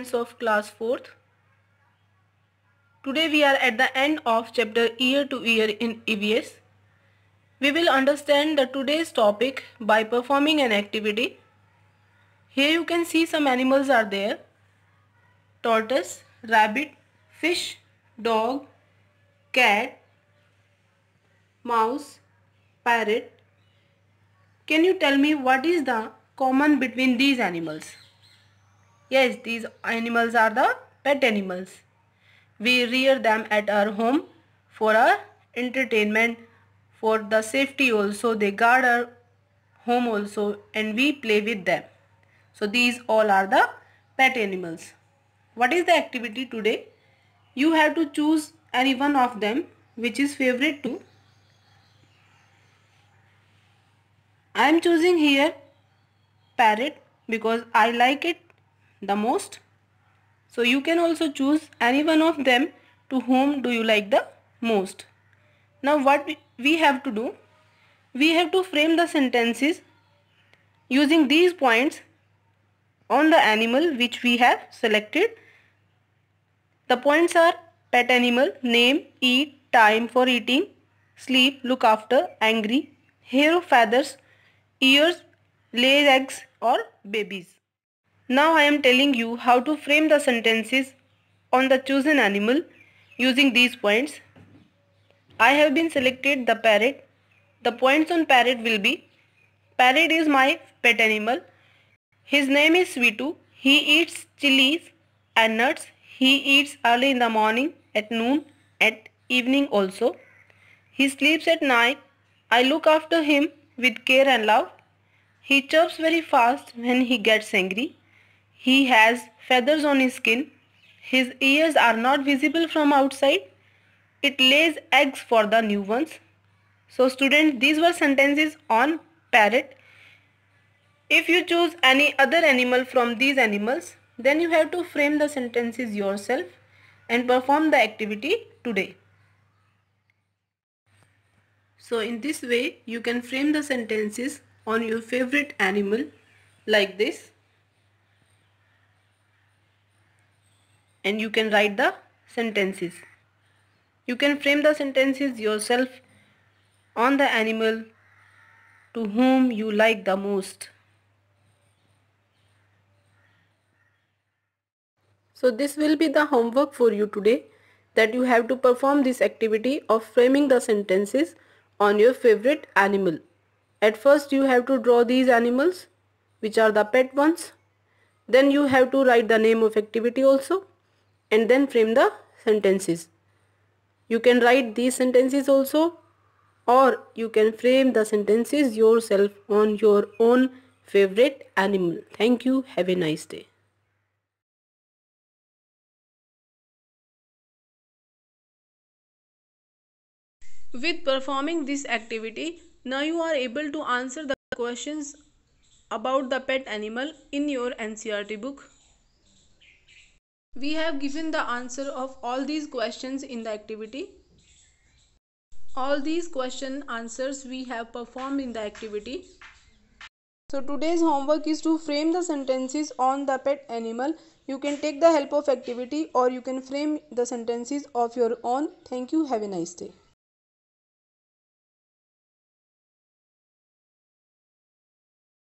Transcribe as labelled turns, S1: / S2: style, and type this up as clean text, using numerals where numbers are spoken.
S1: Of class 4th. Today we are at the end of chapter year to year in EVS. We will understand the today's topic by performing an activity. Here you can see some animals are there: tortoise, rabbit, fish, dog, cat, mouse, parrot. Can you tell me what is the common between these animals? Yes, these animals are the pet animals. We rear them at our home for our entertainment, for the safety also. They guard our home also, and we play with them. So these all are the pet animals. What is the activity today? You have to choose any one of them which is favorite to. I am choosing here parrot because I like it the most. So you can also choose any one of them to whom do you like the most. Now what we have to do? We have to frame the sentences using these points on the animal which we have selected. The points are pet animal, name, eat, time for eating, sleep, look after, angry, hair of feathers, ears, lays eggs or babies. Now I am telling you how to frame the sentences on the chosen animal using these points. I have been selected the parrot. The points on parrot will be: parrot is my pet animal. His name is Sweetu. He eats chilies and nuts. He eats early in the morning, at noon, at evening also. He sleeps at night. I look after him with care and love. He chirps very fast when he gets angry. He has feathers on his skin. His ears are not visible from outside. It lays eggs for the new ones. So students, these were sentences on parrot. If you choose any other animal from these animals, then you have to frame the sentences yourself and perform the activity today. So in this way, you can frame the sentences on your favorite animal like this. And you can write the sentences. You can frame the sentences yourself on the animal to whom you like the most. So this will be the homework for you today, that you have to perform this activity of framing the sentences on your favorite animal. At first you have to draw these animals which are the pet ones. Then you have to write the name of activity also, and then frame the sentences. You can write these sentences also, or you can frame the sentences yourself on your own favorite animal. Thank you. Have a nice day. With performing this activity, now you are able to answer the questions about the pet animal in your NCERT book. We have given the answer of all these questions in the activity. All these question answers we have performed in the activity. So today's homework is to frame the sentences on the pet animal. You can take the help of activity or you can frame the sentences of your own. Thank you. Have a nice day.